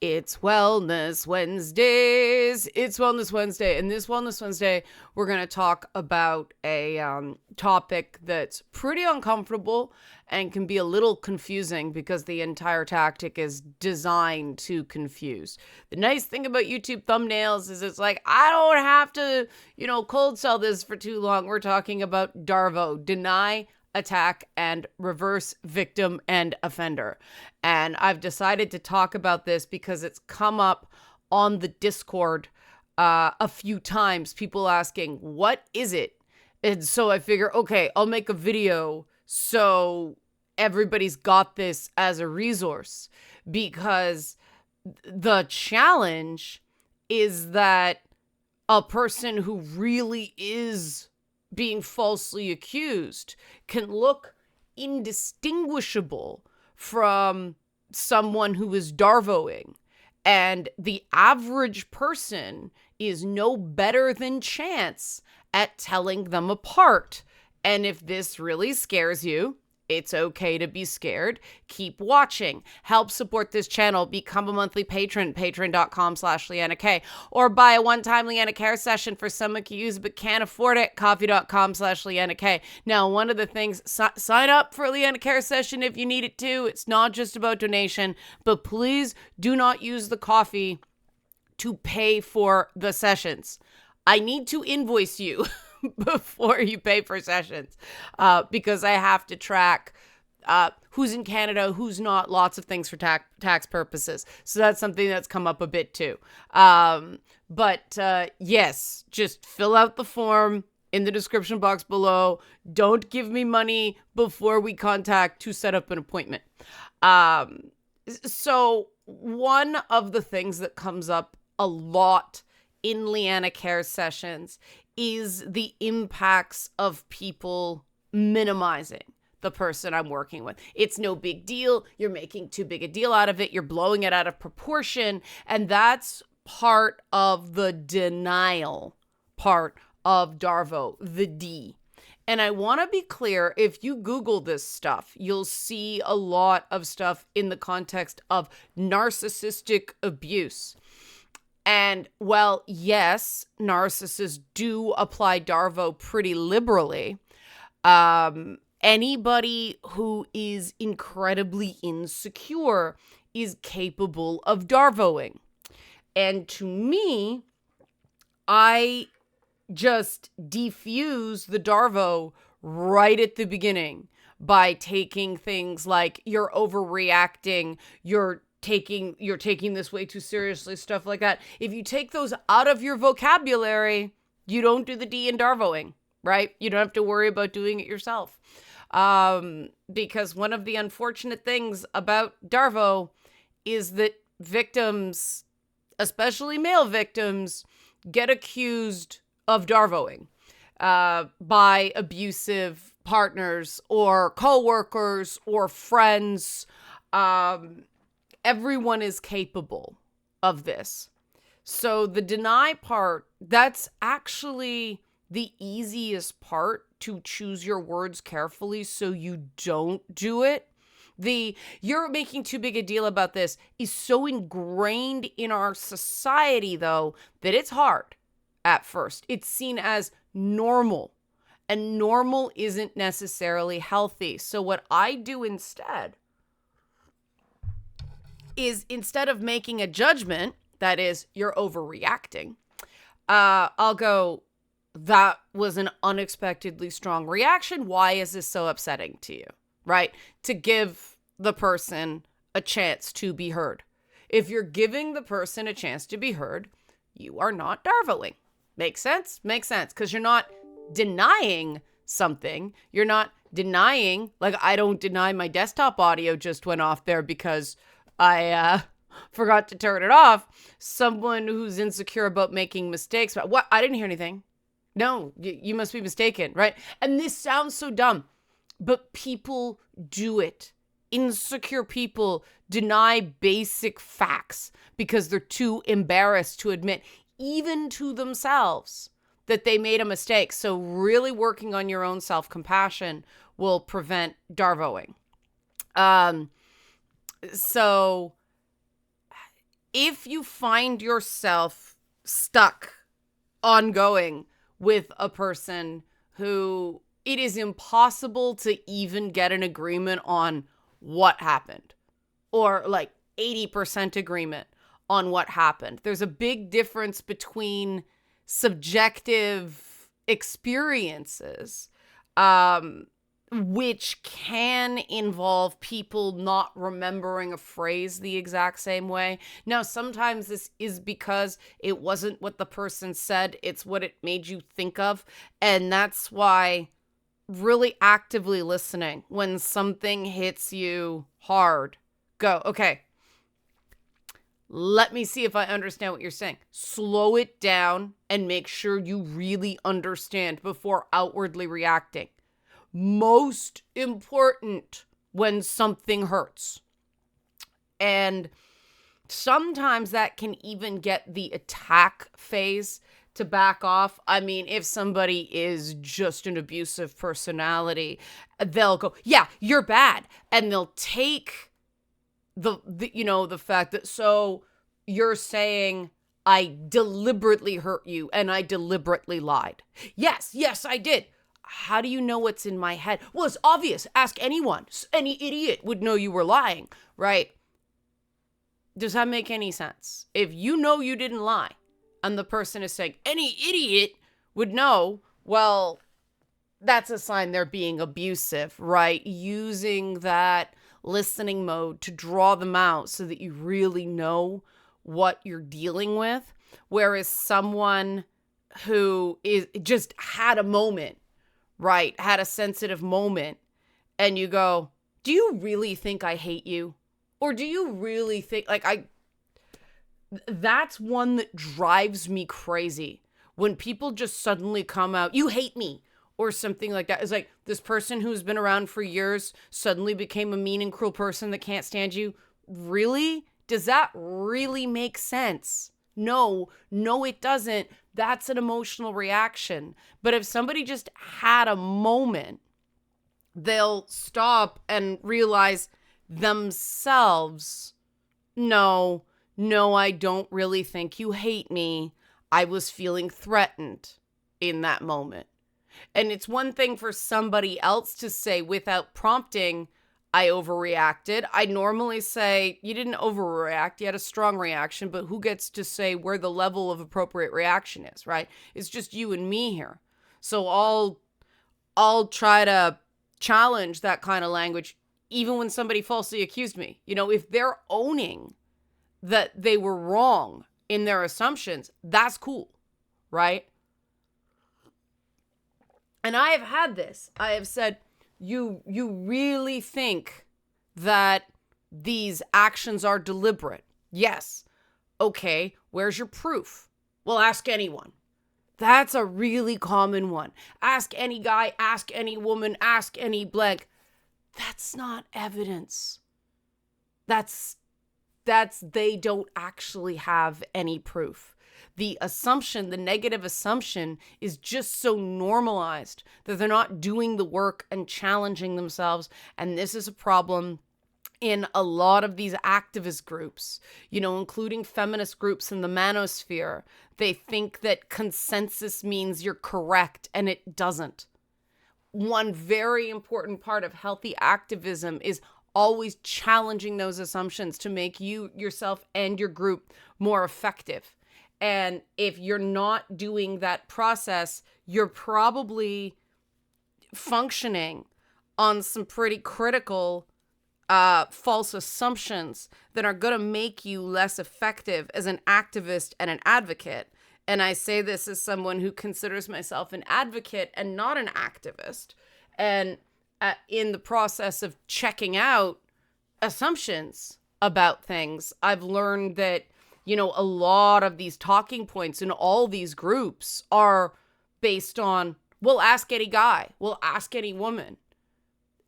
It's Wellness Wednesdays. It's Wellness Wednesday. And this Wellness Wednesday, we're going to talk about a topic that's pretty uncomfortable and can be a little confusing because the entire tactic is designed to confuse. The nice thing about YouTube thumbnails is it's like, I don't have to, cold sell this for too long. We're talking about DARVO, deny, attack, and reverse victim and offender. And I've decided to talk about this because it's come up on the Discord a few times, people asking, what is it? And so I figure, okay, I'll make a video so everybody's got this as a resource, because the challenge is that a person who really is being falsely accused can look indistinguishable from someone who is DARVOing. And the average person is no better than chance at telling them apart. And if this really scares you, it's okay to be scared. Keep watching. Help support this channel. Become a monthly patron, patreon.com/Leanna K. Or buy a one-time Leanna Care session for someone who use but can't afford it, coffee.com/Leanna K. Now, one of the things, sign up for a Leanna Care session if you need it to. It's not just about donation, but please do not use the coffee to pay for the sessions. I need to invoice you before you pay for sessions, because I have to track who's in Canada, who's not, lots of things for tax purposes. So that's something that's come up a bit too. But yes, just fill out the form in the description box below. Don't give me money before we contact to set up an appointment. So one of the things that comes up a lot in Leanna Care sessions is the impacts of people minimizing the person I'm working with. It's no big deal. You're making too big a deal out of it. You're blowing it out of proportion. And that's part of the denial part of DARVO, the D. And I want to be clear, if you Google this stuff, you'll see a lot of stuff in the context of narcissistic abuse. And well, yes, narcissists do apply DARVO pretty liberally. Anybody who is incredibly insecure is capable of DARVOing. And to me, I just defuse the DARVO right at the beginning by taking things like you're overreacting, you're taking this way too seriously, stuff like that. If you take those out of your vocabulary, you don't do the D in DARVOing, right? You don't have to worry about doing it yourself. Because one of the unfortunate things about DARVO is that victims, especially male victims, get accused of DARVOing by abusive partners or coworkers or friends. Everyone is capable of this. So the deny part, that's actually the easiest part, to choose your words carefully so you don't do it. The you're making too big a deal about this is so ingrained in our society, though, that it's hard at first. It's seen as normal, and normal isn't necessarily healthy. So what I do instead is, instead of making a judgment, that is, you're overreacting, I'll go, that was an unexpectedly strong reaction. Why is this so upsetting to you? Right? To give the person a chance to be heard. If you're giving the person a chance to be heard, you are not DARVOing. Makes sense? Makes sense. Because you're not denying something. You're not denying, like, I don't deny my desktop audio just went off there because I forgot to turn it off. Someone who's insecure about making mistakes. What? I didn't hear anything. No, you must be mistaken, right? And this sounds so dumb, but people do it. Insecure people deny basic facts because they're too embarrassed to admit, even to themselves, that they made a mistake. So really working on your own self-compassion will prevent DARVOing. So if you find yourself stuck ongoing with a person who it is impossible to even get an agreement on what happened, or like 80% agreement on what happened. There's a big difference between subjective experiences, which can involve people not remembering a phrase the exact same way. Now, sometimes this is because it wasn't what the person said, it's what it made you think of. And that's why really actively listening when something hits you hard. Go, okay, let me see if I understand what you're saying. Slow it down and make sure you really understand before outwardly reacting. Most important when something hurts. And sometimes that can even get the attack phase to back off. I mean, if somebody is just an abusive personality, they'll go, yeah, you're bad. And they'll take the fact that, so you're saying I deliberately hurt you and I deliberately lied. Yes, I did. How do you know what's in my head? Well, it's obvious. Ask anyone. Any idiot would know you were lying, right? Does that make any sense? If you know you didn't lie and the person is saying any idiot would know, well, that's a sign they're being abusive, right? Using that listening mode to draw them out so that you really know what you're dealing with. Whereas someone who is just had a moment, right? Had a sensitive moment, and you go, do you really think I hate you? Or do you really think, that's one that drives me crazy. When people just suddenly come out, you hate me, or something like that. It's like this person who's been around for years suddenly became a mean and cruel person that can't stand you. Really? Does that really make sense? No, it doesn't. That's an emotional reaction. But if somebody just had a moment, they'll stop and realize themselves, no, I don't really think you hate me. I was feeling threatened in that moment. And it's one thing for somebody else to say without prompting, I overreacted. I normally say, you didn't overreact, you had a strong reaction, but who gets to say where the level of appropriate reaction is, right? It's just you and me here. So I'll try to challenge that kind of language, even when somebody falsely accused me. If they're owning that they were wrong in their assumptions, that's cool, right? And I have had this. I have said, you really think that these actions are deliberate? Yes. Okay, where's your proof? Well, ask anyone. That's a really common one. Ask any guy, ask any woman, ask any blank. That's not evidence. That's they don't actually have any proof. The assumption, the negative assumption, is just so normalized that they're not doing the work and challenging themselves. And this is a problem in a lot of these activist groups, including feminist groups in the manosphere. They think that consensus means you're correct, and it doesn't. One very important part of healthy activism is always challenging those assumptions to make you, yourself, and your group more effective. And if you're not doing that process, you're probably functioning on some pretty critical false assumptions that are going to make you less effective as an activist and an advocate. And I say this as someone who considers myself an advocate and not an activist. And in the process of checking out assumptions about things, I've learned that, a lot of these talking points in all these groups are based on, we'll ask any guy, we'll ask any woman.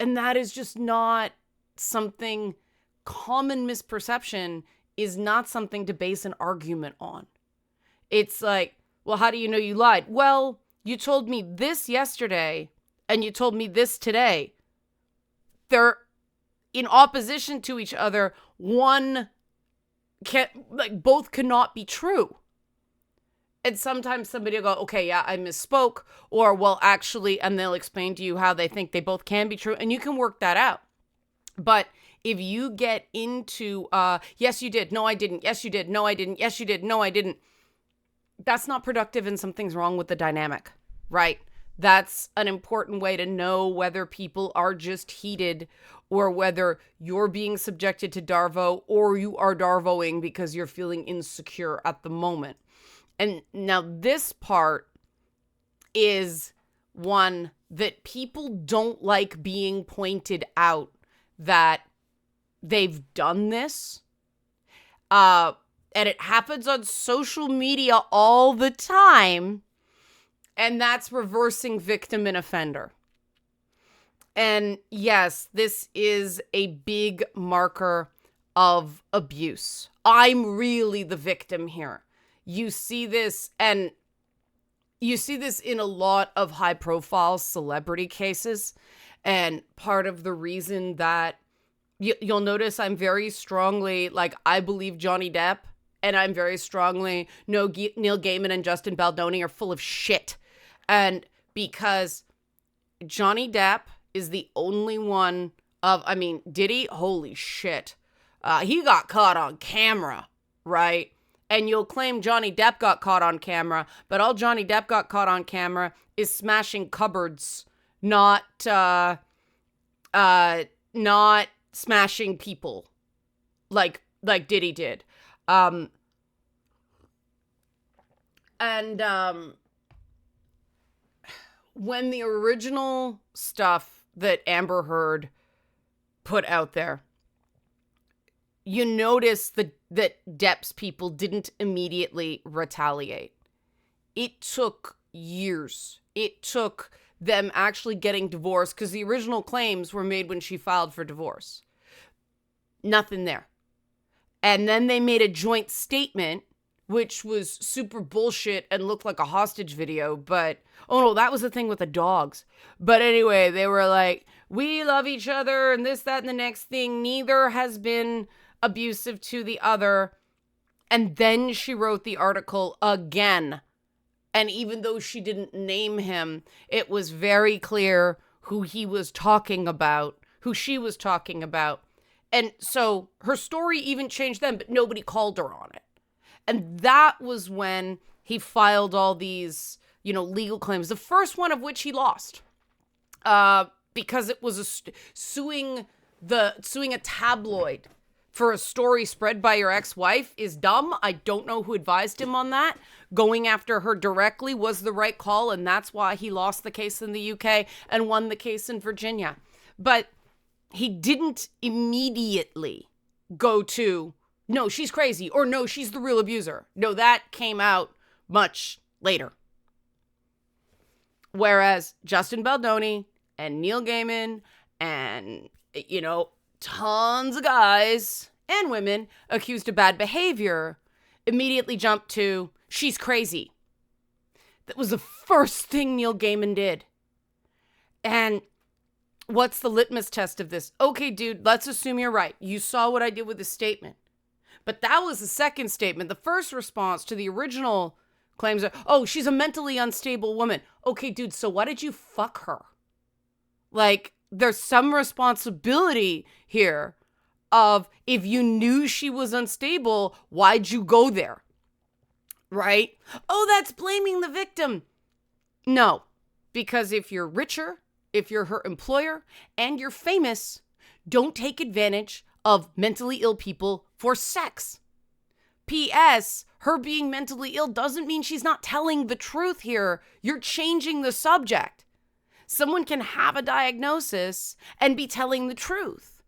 And that is just not something. Common misperception is not something to base an argument on. It's like, well, how do you know you lied? Well, you told me this yesterday and you told me this today. They're in opposition to each other. One both cannot be true. And sometimes somebody will go, okay, yeah, I misspoke, or well, actually, and they'll explain to you how they think they both can be true, and you can work that out. But if you get into, yes, you did, no, I didn't, yes, you did, no, I didn't, yes, you did, no, I didn't, that's not productive, and something's wrong with the dynamic, right? That's an important way to know whether people are just heated or whether you're being subjected to DARVO or you are DARVOing because you're feeling insecure at the moment. And now this part is one that people don't like being pointed out that they've done this. And it happens on social media all the time. And that's reversing victim and offender. And yes, this is a big marker of abuse. I'm really the victim here. You see this, and you see this in a lot of high-profile celebrity cases. And part of the reason that you'll notice I'm very strongly, like, I believe Johnny Depp, and I'm very strongly, no, Neil Gaiman and Justin Baldoni are full of shit. And because Johnny Depp is the only one of, I mean, did he? Holy shit. He got caught on camera, right? And you'll claim Johnny Depp got caught on camera, but all Johnny Depp got caught on camera is smashing cupboards, not smashing people like Diddy did. When the original stuff that Amber Heard put out there, you notice that Depp's people didn't immediately retaliate. It took years. It took them actually getting divorced because the original claims were made when she filed for divorce. Nothing there. And then they made a joint statement, which was super bullshit and looked like a hostage video, but, oh no, that was the thing with the dogs. But anyway, they were like, we love each other and this, that, and the next thing. Neither has been abusive to the other. And then she wrote the article again. And even though she didn't name him, it was very clear who he was talking about, who she was talking about. And so her story even changed then, but nobody called her on it. And that was when he filed all these, legal claims. The first one of which he lost, because it was suing a tabloid for a story spread by your ex-wife is dumb. I don't know who advised him on that. Going after her directly was the right call, and that's why he lost the case in the UK and won the case in Virginia. But he didn't immediately go to, no, she's crazy, or no, she's the real abuser. No, that came out much later. Whereas Justin Baldoni and Neil Gaiman and, tons of guys and women accused of bad behavior immediately jumped to, she's crazy. That was the first thing Neil Gaiman did. And what's the litmus test of this? Okay, dude, let's assume you're right. You saw what I did with the statement. But that was the second statement. The first response to the original claims are, oh, she's a mentally unstable woman. Okay, dude, so why did you fuck her? Like, there's some responsibility here of, if you knew she was unstable, why'd you go there? Right? Oh, that's blaming the victim. No, because if you're richer, if you're her employer, and you're famous, don't take advantage of mentally ill people for sex. P.S. Her being mentally ill doesn't mean she's not telling the truth here. You're changing the subject. Someone can have a diagnosis and be telling the truth.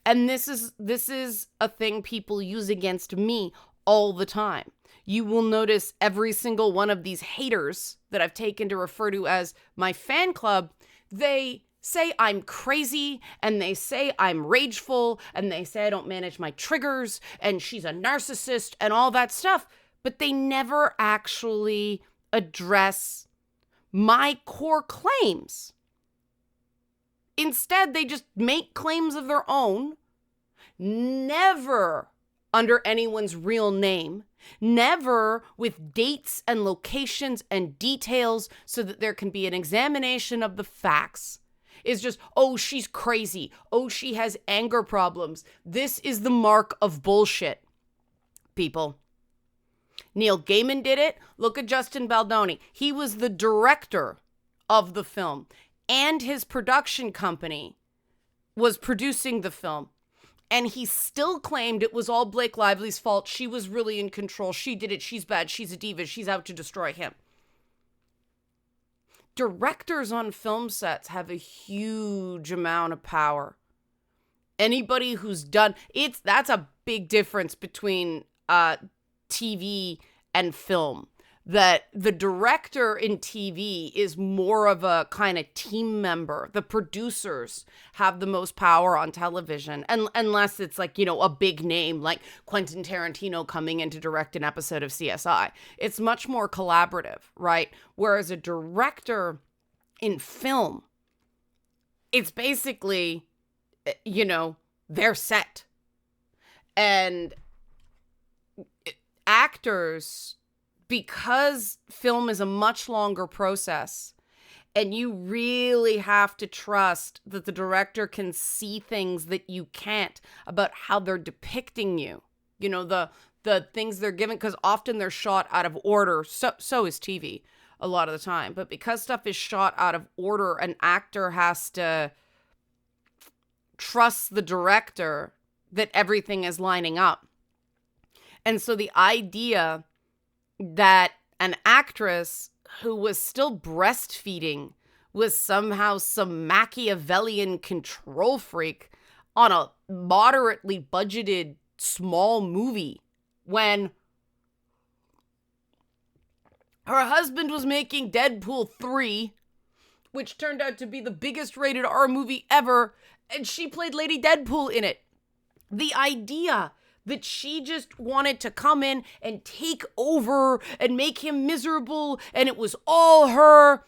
And this is a thing people use against me all the time. You will notice every single one of these haters that I've taken to refer to as my fan club, they say I'm crazy, and they say I'm rageful, and they say I don't manage my triggers, and she's a narcissist, and all that stuff. But they never actually address my core claims. Instead, they just make claims of their own, never under anyone's real name, never with dates and locations and details so that there can be an examination of the facts. It's just, oh, she's crazy. Oh, she has anger problems. This is the mark of bullshit, people. Neil Gaiman did it. Look at Justin Baldoni. He was the director of the film, and his production company was producing the film. And he still claimed it was all Blake Lively's fault. She was really in control. She did it. She's bad. She's a diva. She's out to destroy him. Directors on film sets have a huge amount of power. Anybody who's done that's a big difference between TV and film. That the director in TV is more of a kind of team member. The producers have the most power on television, unless it's like, a big name like Quentin Tarantino coming in to direct an episode of CSI. It's much more collaborative, right? Whereas a director in film, it's basically, their set. And actors, because film is a much longer process and you really have to trust that the director can see things that you can't about how they're depicting you, the things they're given, because often they're shot out of order. So is TV a lot of the time. But because stuff is shot out of order, an actor has to trust the director that everything is lining up. And so the idea that an actress who was still breastfeeding was somehow some Machiavellian control freak on a moderately budgeted small movie when her husband was making Deadpool 3, which turned out to be the biggest rated R movie ever, and she played Lady Deadpool in it. The idea that she just wanted to come in and take over and make him miserable, and it was all her.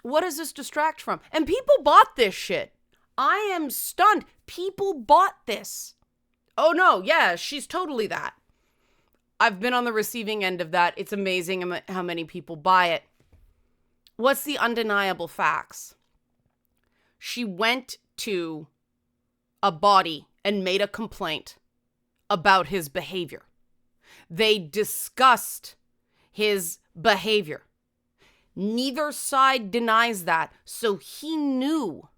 What does this distract from? And people bought this shit. I am stunned. People bought this. Oh no, yeah, she's totally that. I've been on the receiving end of that. It's amazing how many people buy it. What's the undeniable facts? She went to a body and made a complaint about his behavior. They discussed his behavior. Neither side denies that. So he knew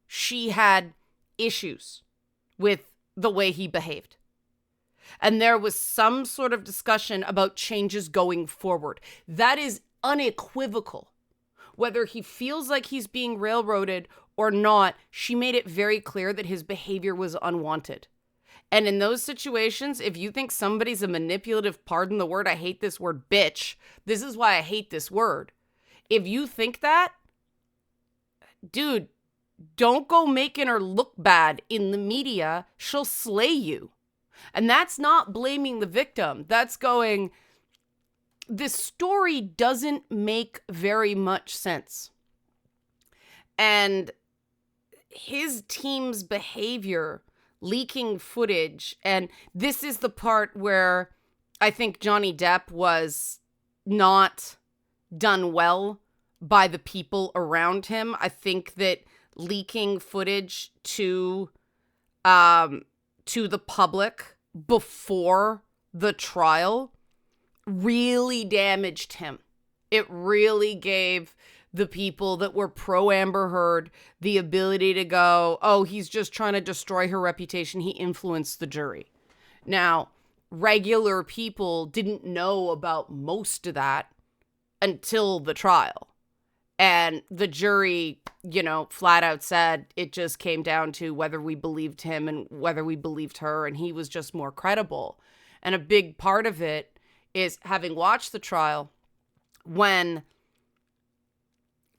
she had issues with the way he behaved. And there was some sort of discussion about changes going forward. That is unequivocal. Whether he feels like he's being railroaded or not, she made it very clear that his behavior was unwanted. And in those situations, if you think somebody's a manipulative, pardon the word, I hate this word, bitch, this is why I hate this word. If you think that, dude, don't go making her look bad in the media. She'll slay you. And that's not blaming the victim. That's going, this story doesn't make very much sense. And his team's behavior, leaking footage, and this is the part where I think Johnny Depp was not done well by the people around him. I think that leaking footage to the public before the trial really damaged him. It really gave the people that were pro Amber Heard the ability to go, oh, he's just trying to destroy her reputation. He influenced the jury. Now, regular people didn't know about most of that until the trial. And the jury, flat out said it just came down to whether we believed him and whether we believed her, and he was just more credible. And a big part of it is, having watched the trial, when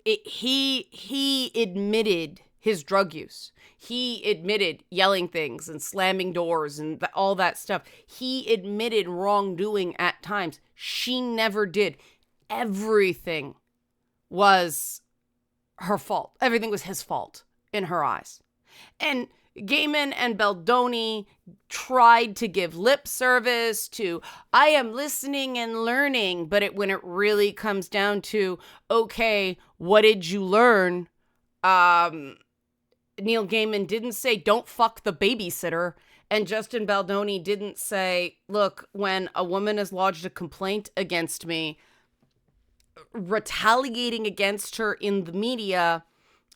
he admitted his drug use. He admitted yelling things and slamming doors and all that stuff. He admitted wrongdoing at times. She never did. Everything was her fault. Everything was his fault in her eyes. And Gaiman and Baldoni tried to give lip service to, I am listening and learning, but when it really comes down to, okay, what did you learn? Neil Gaiman didn't say, don't fuck the babysitter. And Justin Baldoni didn't say, look, when a woman has lodged a complaint against me, retaliating against her in the media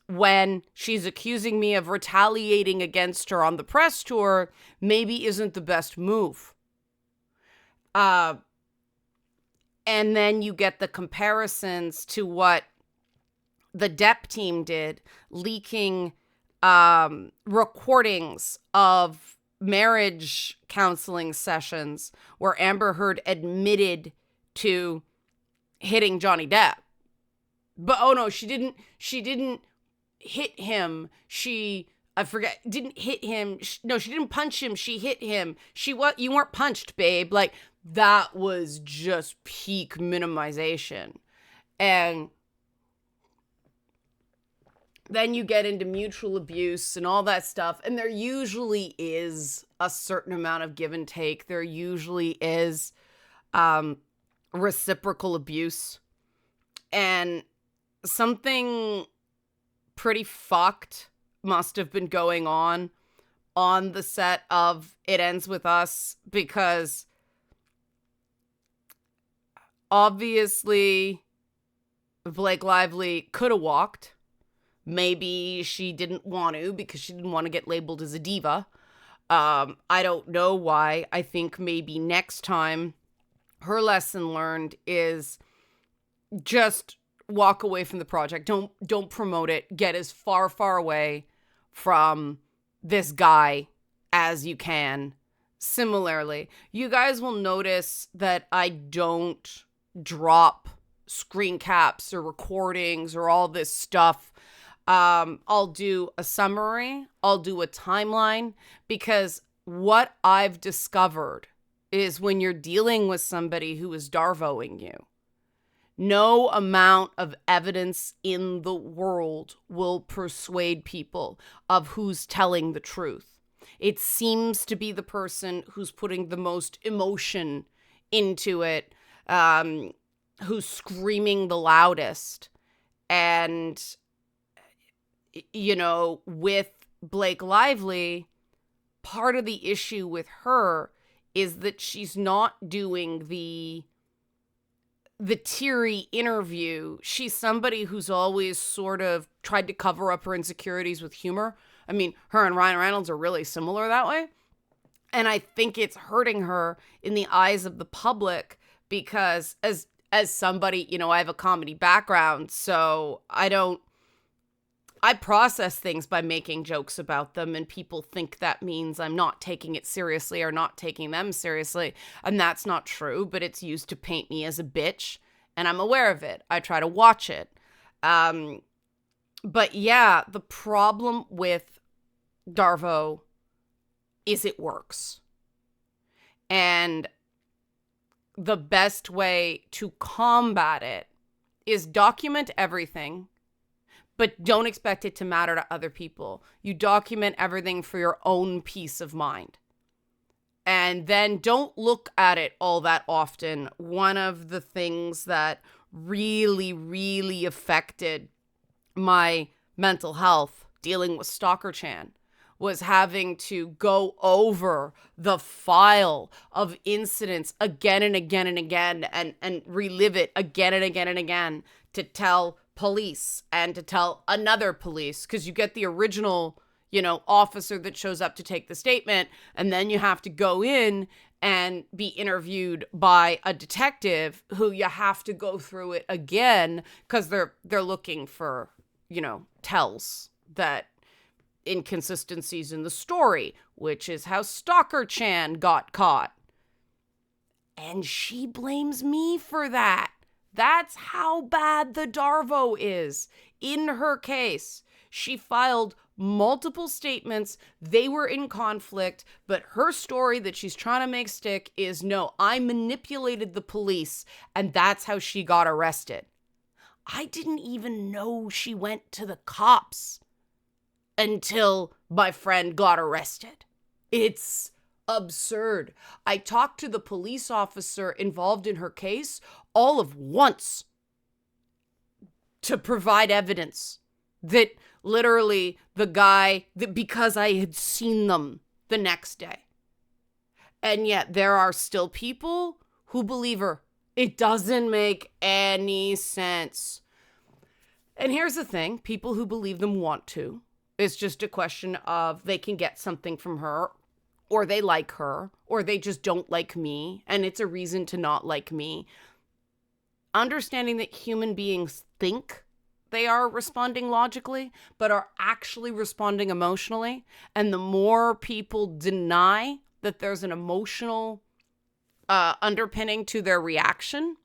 when she's accusing me of retaliating against her on the press tour maybe isn't the best move. And then you get the comparisons to what the Depp team did, leaking recordings of marriage counseling sessions where Amber Heard admitted to hitting Johnny Depp. But oh no, she didn't hit him. Didn't hit him. No, she didn't punch him. She hit him. You weren't punched, babe. Like, that was just peak minimization. And then you get into mutual abuse and all that stuff. And there usually is a certain amount of give and take. There usually is reciprocal abuse. And something pretty fucked must have been going on the set of It Ends With Us, because obviously Blake Lively could have walked. Maybe she didn't want to because she didn't want to get labeled as a diva. I don't know why. I think maybe next time her lesson learned is just walk away from the project. Don't promote it. Get as far away from this guy as you can. Similarly, you guys will notice that I don't drop screen caps or recordings or all this stuff. I'll do a summary. I'll do a timeline, because what I've discovered is when you're dealing with somebody who is DARVOing you, no amount of evidence in the world will persuade people of who's telling the truth. It seems to be the person who's putting the most emotion into it, who's screaming the loudest. And, you know, with Blake Lively, part of the issue with her is that she's not doing the teary interview. She's somebody who's always sort of tried to cover up her insecurities with humor. I mean, her and Ryan Reynolds are really similar that way. And I think it's hurting her in the eyes of the public, because as somebody, you know, I have a comedy background, so I process things by making jokes about them, and people think that means I'm not taking it seriously or not taking them seriously. And that's not true, but it's used to paint me as a bitch, and I'm aware of it. I try to watch it. But yeah, the problem with DARVO is it works. And the best way to combat it is document everything, but don't expect it to matter to other people. You document everything for your own peace of mind. And then don't look at it all that often. One of the things that really, really affected my mental health dealing with Stalker Chan was having to go over the file of incidents again and again and again, and relive it again and again and again to tell police and to tell another police, because you get the original, you know, officer that shows up to take the statement, and then you have to go in and be interviewed by a detective who you have to go through it again because they're looking for, you know, tells that inconsistencies in the story, which is how Stalker Chan got caught. And she blames me for that. That's how bad the DARVO is. In her case, she filed multiple statements. They were in conflict, but her story that she's trying to make stick is, no, I manipulated the police, and that's how she got arrested. I didn't even know she went to the cops until my friend got arrested. It's absurd. I talked to the police officer involved in her case all of once to provide evidence that literally the guy, that because I had seen them the next day. And yet there are still people who believe her. It doesn't make any sense. And here's the thing, people who believe them want to. It's just a question of they can get something from her, or they like her, or they just don't like me, and it's a reason to not like me. Understanding that human beings think they are responding logically, but are actually responding emotionally. And the more people deny that there's an emotional underpinning to their reaction,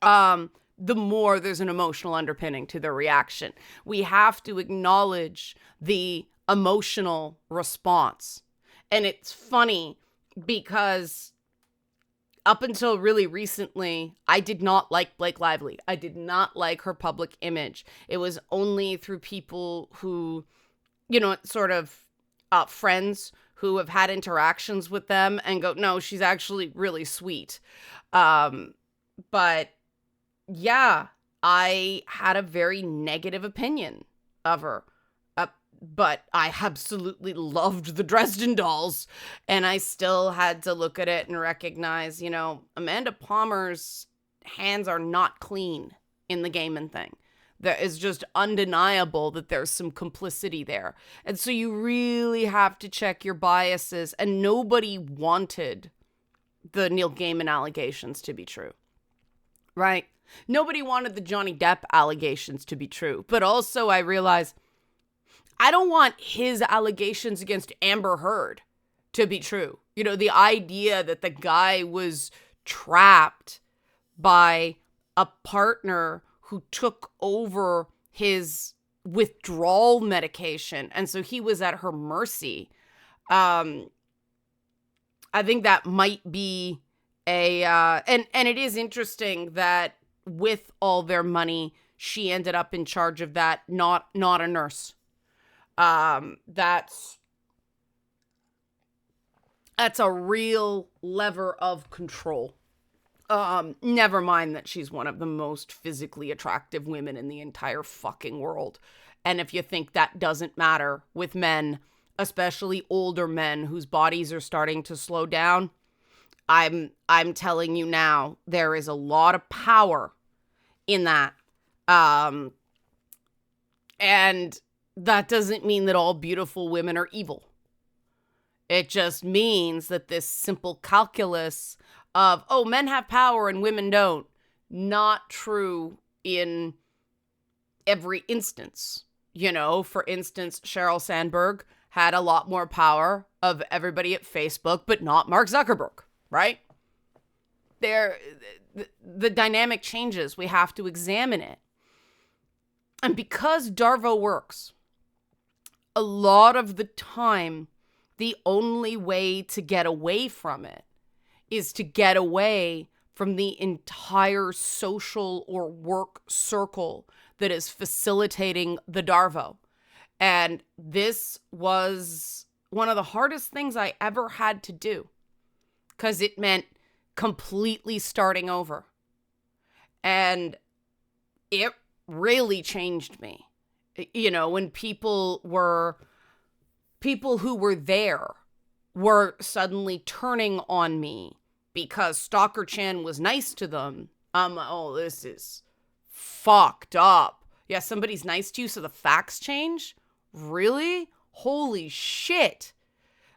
the more there's an emotional underpinning to their reaction. We have to acknowledge the emotional response. And it's funny because up until really recently, I did not like Blake Lively. I did not like her public image. It was only through people who, sort of friends who have had interactions with them and go, no, she's actually really sweet. But yeah, I had a very negative opinion of her. But I absolutely loved the Dresden Dolls, and I still had to look at it and recognize, Amanda Palmer's hands are not clean in the gaming thing. That is just undeniable that there's some complicity there. And so you really have to check your biases, and nobody wanted the Neil Gaiman allegations to be true, right? Nobody wanted the Johnny Depp allegations to be true, but also I realized I don't want his allegations against Amber Heard to be true. The idea that the guy was trapped by a partner who took over his withdrawal medication, and so he was at her mercy. I think that might be and it is interesting that with all their money, she ended up in charge of that, not a nurse. That's a real lever of control. Never mind that she's one of the most physically attractive women in the entire fucking world. And if you think that doesn't matter with men, especially older men whose bodies are starting to slow down, I'm telling you now, there is a lot of power in that. And that doesn't mean that all beautiful women are evil. It just means that this simple calculus of, men have power and women don't, not true in every instance. For instance, Sheryl Sandberg had a lot more power of everybody at Facebook, but not Mark Zuckerberg, right? The dynamic changes. We have to examine it. And because DARVO works, a lot of the time, the only way to get away from it is to get away from the entire social or work circle that is facilitating the DARVO. And this was one of the hardest things I ever had to do because it meant completely starting over. And it really changed me. When people who were there were suddenly turning on me because Stalker Chan was nice to them. This is fucked up. Yeah, somebody's nice to you, so the facts change? Really? Holy shit.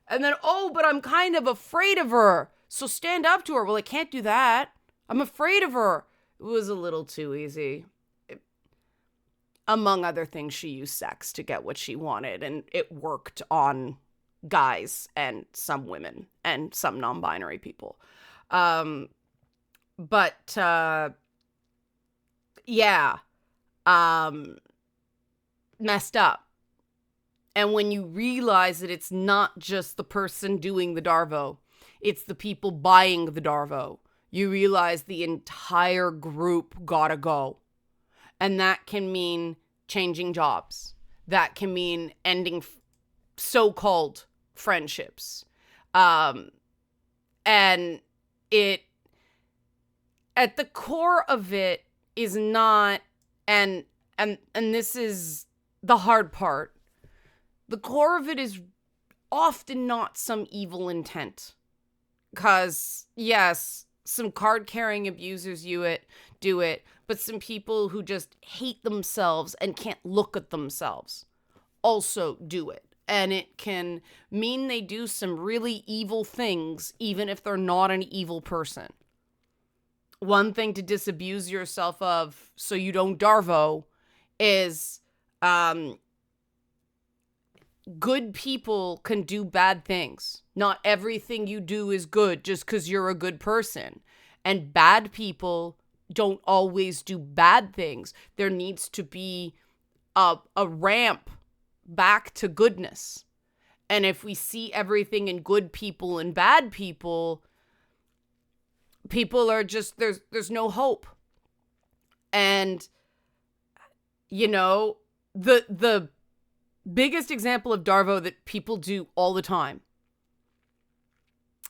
And then, but I'm kind of afraid of her, so stand up to her. Well, I can't do that. I'm afraid of her. It was a little too easy. Among other things, she used sex to get what she wanted, and it worked on guys and some women and some non-binary people. Messed up. And when you realize that it's not just the person doing the DARVO, it's the people buying the DARVO, you realize the entire group gotta go. And that can mean changing jobs. That can mean ending so-called friendships. And it, at the core of it is not, and this is the hard part. The core of it is often not some evil intent. Because, yes, some card-carrying abusers do it, but some people who just hate themselves and can't look at themselves also do it. And it can mean they do some really evil things, even if they're not an evil person. One thing to disabuse yourself of so you don't DARVO is good people can do bad things. Not everything you do is good just because you're a good person. And bad people don't always do bad things. There needs to be a ramp back to goodness. And if we see everything in good people and bad people, people are just, there's no hope. And, you know, the biggest example of DARVO that people do all the time,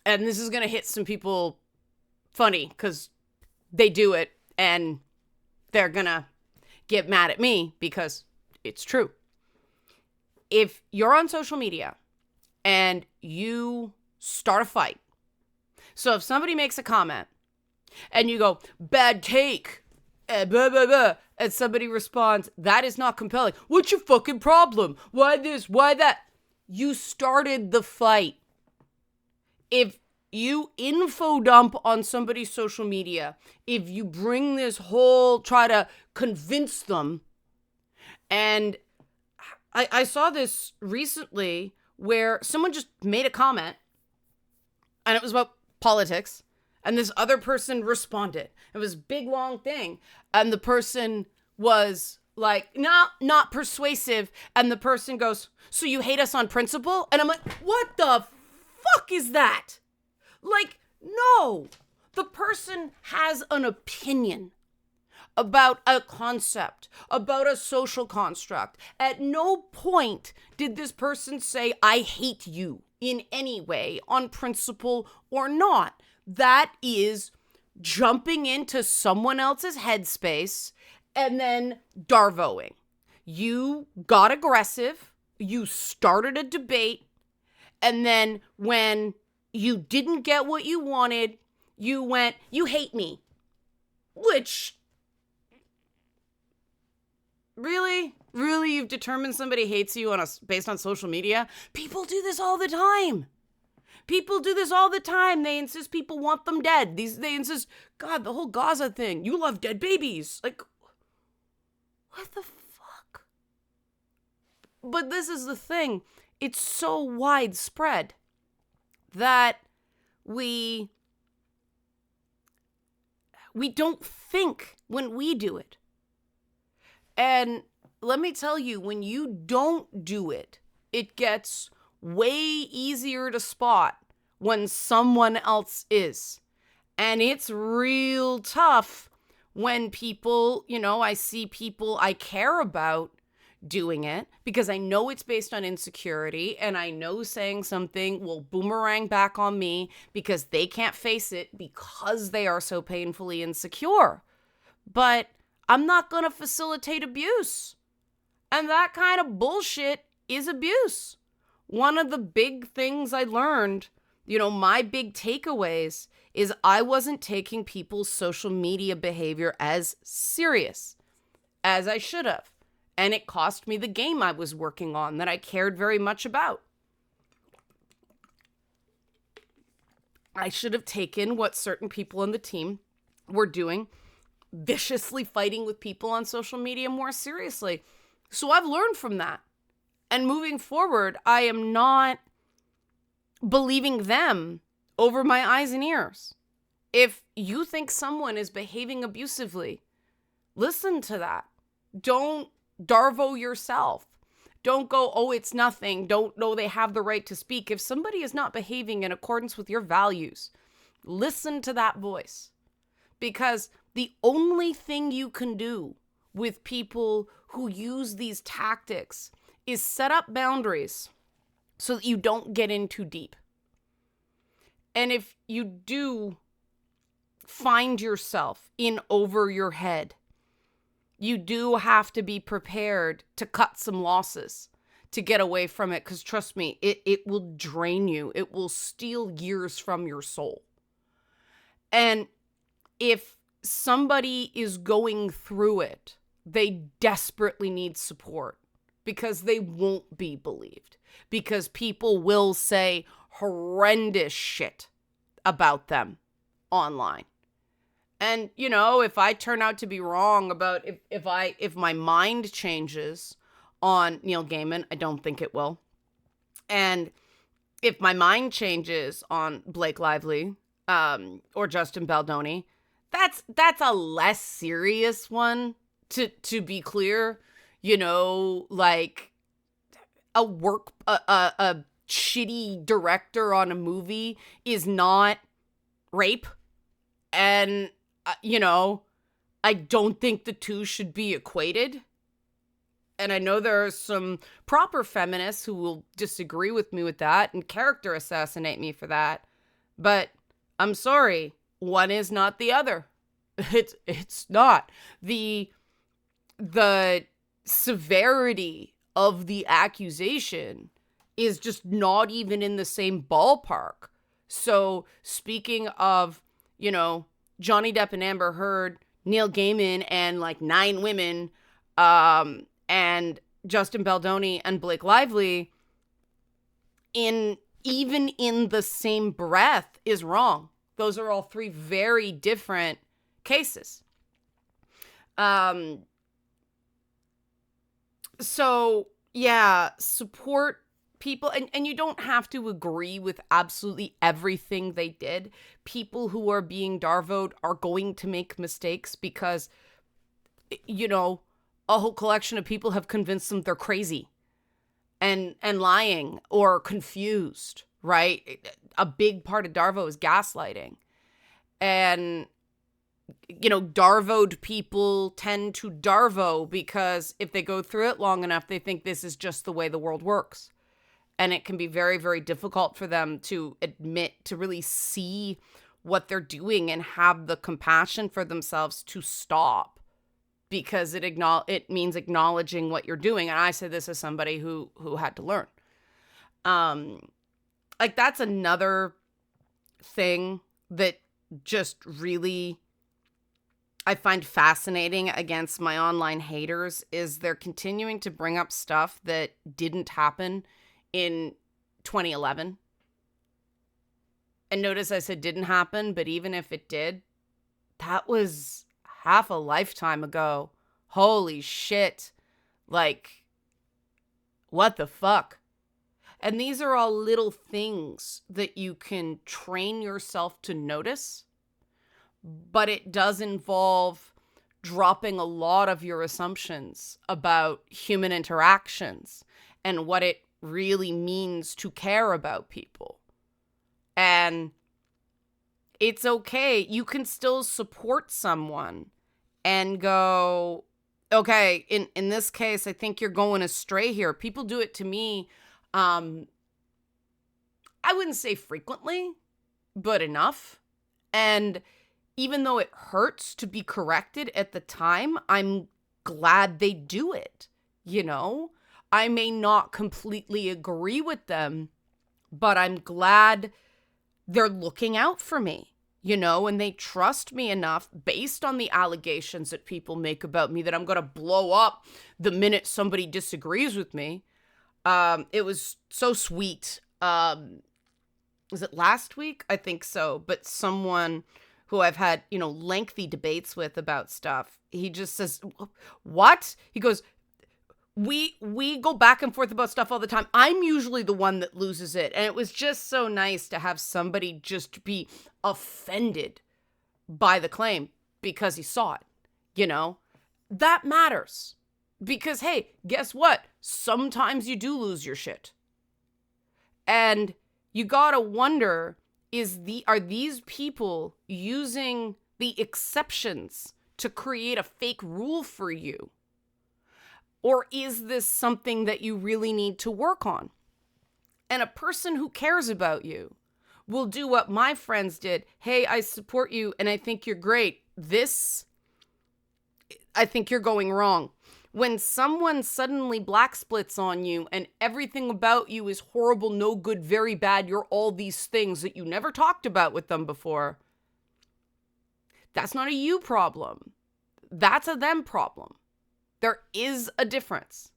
and this is going to hit some people funny because they do it and they're going to get mad at me because it's true. If you're on social media and you start a fight, so if somebody makes a comment and you go, bad take, blah, blah, blah, and somebody responds, that is not compelling. What's your fucking problem? Why this? Why that? You started the fight. If you info dump on somebody's social media, if you bring this whole, try to convince them, and I saw this recently where someone just made a comment and it was about politics, and this other person responded. It was a big, long thing. And the person was like, no, not persuasive. And the person goes, so you hate us on principle? And I'm like, what the fuck is that? Like, no. The person has an opinion about a concept, about a social construct. At no point did this person say, I hate you in any way, on principle or not. That is jumping into someone else's headspace and then DARVOing. You got aggressive, you started a debate, and then when you didn't get what you wanted, you went, you hate me. Which, really? Really, you've determined somebody hates you based on social media? People do this all the time. People do this all the time. They insist people want them dead. They insist, God, the whole Gaza thing. You love dead babies. Like, what the fuck? But this is the thing. It's so widespread that we don't think when we do it. And let me tell you, when you don't do it, it gets way easier to spot when someone else is. And it's real tough when people, I see people I care about doing it because I know it's based on insecurity, and I know saying something will boomerang back on me because they can't face it because they are so painfully insecure. But I'm not going to facilitate abuse. And that kind of bullshit is abuse. One of the big things I learned, my big takeaways, is I wasn't taking people's social media behavior as serious as I should have. And it cost me the game I was working on that I cared very much about. I should have taken what certain people on the team were doing, viciously fighting with people on social media, more seriously. So I've learned from that. And moving forward, I am not believing them over my eyes and ears. If you think someone is behaving abusively, listen to that. Don't DARVO yourself. Don't go, oh, it's nothing. Don't know they have the right to speak. If somebody is not behaving in accordance with your values, listen to that voice. Because the only thing you can do with people who use these tactics is set up boundaries so that you don't get in too deep. And if you do find yourself in over your head, you do have to be prepared to cut some losses to get away from it. Because trust me, it will drain you. It will steal years from your soul. And if somebody is going through it, they desperately need support because they won't be believed. Because people will say horrendous shit about them online. And, you know, if I turn out to be wrong about if my mind changes on Neil Gaiman, I don't think it will. And if my mind changes on Blake Lively or Justin Baldoni, that's a less serious one, to be clear. You know, like a shitty director on a movie is not rape. And, you know, I don't think the two should be equated. And I know there are some proper feminists who will disagree with me with that and character assassinate me for that. But I'm sorry, one is not the other. It's not. The severity of the accusation is just not even in the same ballpark. So speaking of, you know, Johnny Depp and Amber Heard, Neil Gaiman and like 9 women, and Justin Baldoni and Blake Lively, even in the same breath is wrong. Those are all 3 very different cases. So yeah, support people, and you don't have to agree with absolutely everything they did. People who are being DARVO'd are going to make mistakes because, you know, a whole collection of people have convinced them they're crazy and lying or confused, right? A big part of DARVO is gaslighting. And, you know, DARVO'd people tend to DARVO because if they go through it long enough, they think this is just the way the world works. And it can be very, very difficult for them to admit, to really see what they're doing and have the compassion for themselves to stop, because it means acknowledging what you're doing. And I say this as somebody who had to learn. Like that's another thing that just really I find fascinating against my online haters is they're continuing to bring up stuff that didn't happen in 2011. And notice I said didn't happen, but even if it did, that was half a lifetime ago. Holy shit. Like, what the fuck? And these are all little things that you can train yourself to notice, but it does involve dropping a lot of your assumptions about human interactions and what it really means to care about people. And it's okay. You can still support someone and go, okay, in this case, I think you're going astray here. People do it to me. I wouldn't say frequently, but enough. And even though it hurts to be corrected at the time, I'm glad they do it. You know, I may not completely agree with them, but I'm glad they're looking out for me, you know, and they trust me enough based on the allegations that people make about me that I'm going to blow up the minute somebody disagrees with me. It was so sweet. Was it last week? I think so. But someone who I've had, you know, lengthy debates with about stuff, he just says, what? He goes, we go back and forth about stuff all the time. I'm usually the one that loses it. And it was just so nice to have somebody just be offended by the claim because he saw it, you know? That matters. Because, hey, guess what? Sometimes you do lose your shit. And you gotta wonder, are these people using the exceptions to create a fake rule for you? Or is this something that you really need to work on? And a person who cares about you will do what my friends did. Hey, I support you and I think you're great. This, I think you're going wrong. When someone suddenly black splits on you and everything about you is horrible, no good, very bad, you're all these things that you never talked about with them before, that's not a you problem. That's a them problem. There is a difference.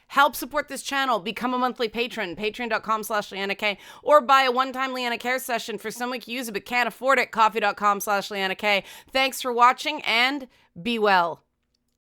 Help support this channel. Become a monthly patron. Patreon.com/LeannaK. Or buy a one-time Leanna Care session for someone who can use it but can't afford it. Coffee.com/LeannaK. Thanks for watching and be well.